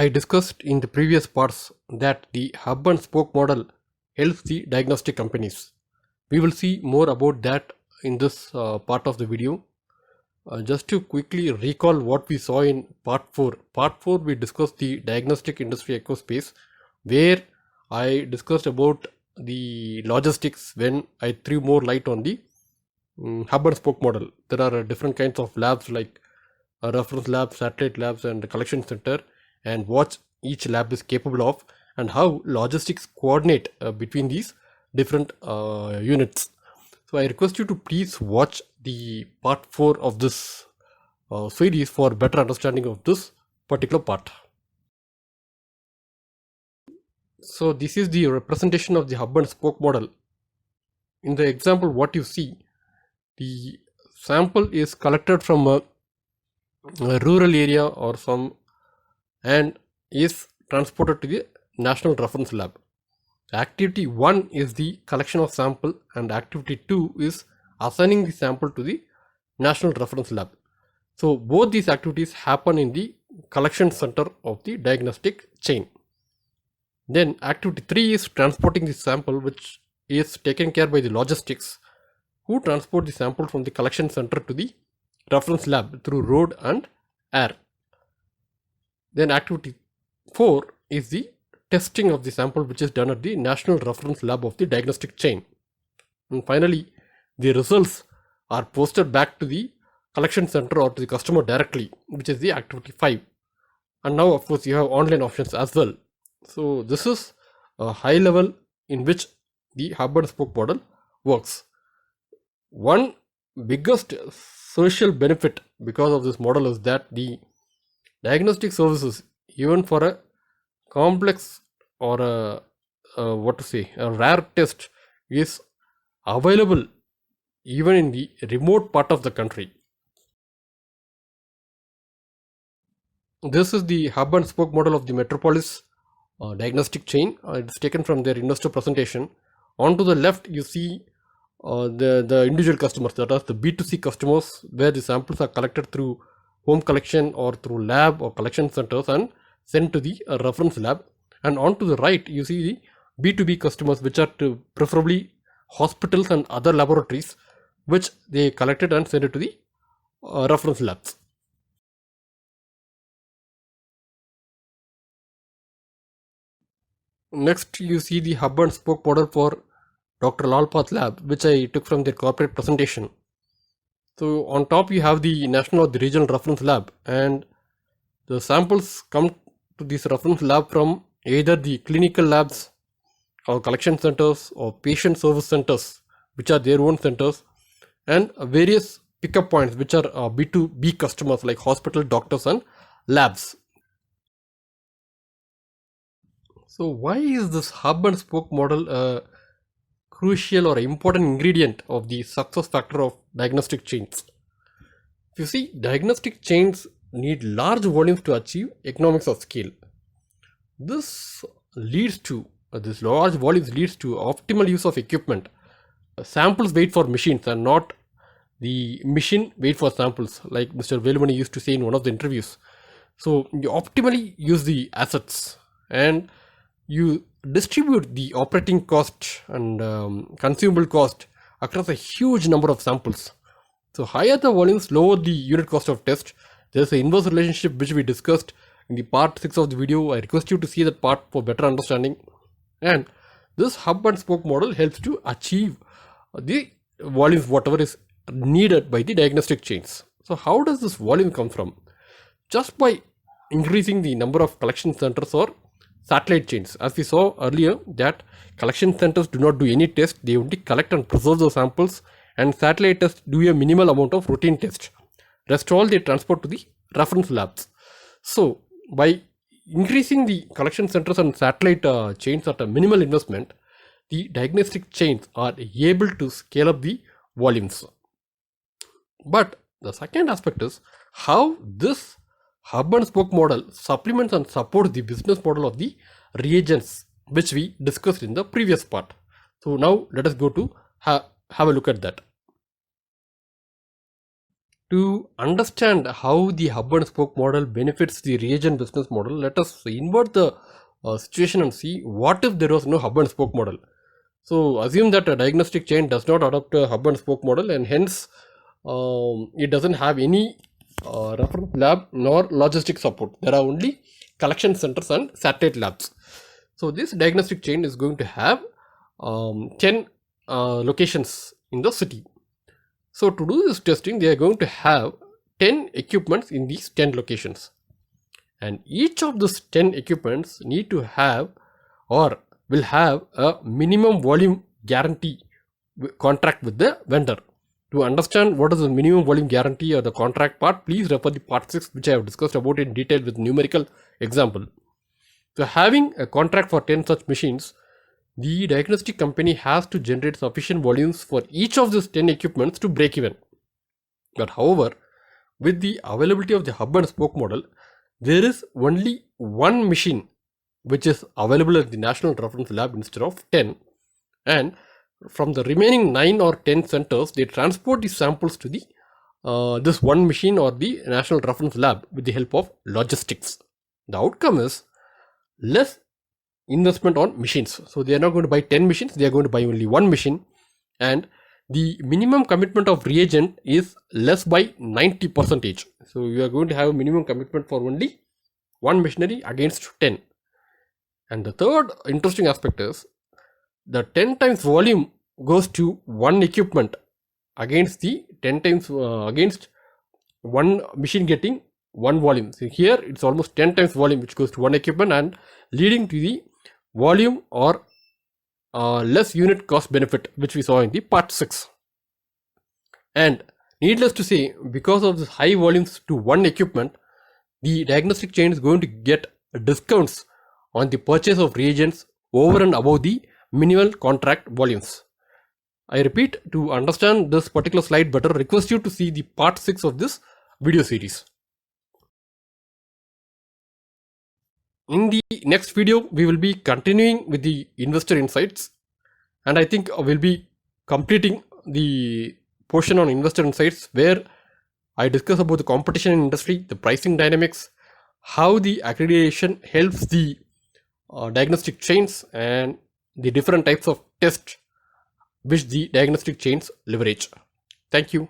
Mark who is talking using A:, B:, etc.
A: I discussed in the previous parts that the hub and spoke model helps the diagnostic companies. We will see more about that in this part of the video. Just to quickly recall what we saw in part 4. Part 4 we discussed the diagnostic industry ecospace, where I discussed about the logistics when I threw more light on the hub and spoke model. There are different kinds of labs like reference labs, satellite labs and collection center, and what each lab is capable of and how logistics coordinate between these different units. So I request you to please watch the part 4 of this series for better understanding of this particular part. So this is the representation of the hub and spoke model. In the example, what you see, the sample is collected from a rural area or some and is transported to the national reference lab. Activity 1 is the collection of sample and activity 2 is assigning the sample to the national reference lab. So both these activities happen in the collection center of the diagnostic chain. Then activity 3 is transporting the sample, which is taken care by the logistics, who transport the sample from the collection center to the reference lab through road and air. Then activity 4 is the testing of the sample, which is done at the national reference lab of the diagnostic chain. And finally, the results are posted back to the collection center or to the customer directly, which is the activity 5. And now of course you have online options as well. So this is a high level in which the hub and spoke model works. One biggest social benefit because of this model is that the diagnostic services, even for a complex or a rare test, is available even in the remote part of the country. This is the hub and spoke model of the Metropolis diagnostic chain. It's taken from their investor presentation. On to the left, you see the individual customers, that is the B2C customers, where the samples are collected through home collection or through lab or collection centers and sent to the reference lab. And on to the right, you see the B2B customers, which are to preferably hospitals and other laboratories, which they collected and sent it to the reference labs. Next, you see the hub and spoke model for Dr. Lalpath lab, which I took from their corporate presentation. So on top you have the national or the regional reference lab, and the samples come to this reference lab from either the clinical labs or collection centers or patient service centers, which are their own centers, and various pickup points, which are B2B customers like hospital, doctors and labs. So why is this hub and spoke model a crucial or important ingredient of the success factor of diagnostic chains? If you see, diagnostic chains need large volumes to achieve economics of scale. This large volumes leads to optimal use of equipment. Samples wait for machines and not the machine wait for samples, like Mr. Velmani used to say in one of the interviews. So you optimally use the assets and you distribute the operating cost and consumable cost across a huge number of samples. So higher the volumes, lower the unit cost of test. There is an inverse relationship which we discussed in the part 6 of the video. I request you to see that part for better understanding. And this hub and spoke model helps to achieve the volumes whatever is needed by the diagnostic chains. So how does this volume come from? Just by increasing the number of collection centers or satellite chains. As we saw earlier, that collection centers do not do any test, they only collect and preserve the samples, and satellite tests do a minimal amount of routine test. Rest all they transport to the reference labs. So by increasing the collection centers and satellite chains at a minimal investment, the diagnostic chains are able to scale up the volumes. But the second aspect is how this hub and spoke model supplements and supports the business model of the reagents, which we discussed in the previous part. So now let us go to have a look at that. To understand how the hub and spoke model benefits the reagent business model, let us invert the situation and see what if there was no hub and spoke model. So assume that a diagnostic chain does not adopt a hub and spoke model, and hence it doesn't have any reference lab nor logistic support. There are only collection centers and satellite labs. So this diagnostic chain is going to have 10 locations in the city. So to do this testing, they are going to have 10 equipments in these 10 locations. And each of these 10 equipments need to have or will have a minimum volume guarantee contract with the vendor. To understand what is the minimum volume guarantee or the contract part, please refer the part 6, which I have discussed about in detail with numerical example. So having a contract for 10 such machines, the diagnostic company has to generate sufficient volumes for each of these 10 equipments to break even. But however, with the availability of the hub and spoke model, there is only one machine which is available at the national reference lab instead of 10, and from the remaining 9 or 10 centers, they transport the samples to the this one machine or the national reference lab with the help of logistics. The outcome is less investment on machines. So they are not going to buy 10 machines, they are going to buy only one machine, and the minimum commitment of reagent is less by 90%. So you are going to have a minimum commitment for only one machinery against 10. And the third interesting aspect is the 10 times volume goes to one equipment against the 10 times against one machine getting one volume. So here it's almost 10 times volume which goes to one equipment, and leading to the volume or less unit cost benefit, which we saw in the part 6. And needless to say, because of this high volumes to one equipment, the diagnostic chain is going to get discounts on the purchase of reagents over and above the minimal contract volumes. I repeat, to understand this particular slide better, request you to see the part 6 of this video series. In the next video, we will be continuing with the investor insights, and I think we'll be completing the portion on investor insights where I discuss about the competition in industry, the pricing dynamics, how the accreditation helps the diagnostic chains, and the different types of tests which the diagnostic chains leverage. Thank you.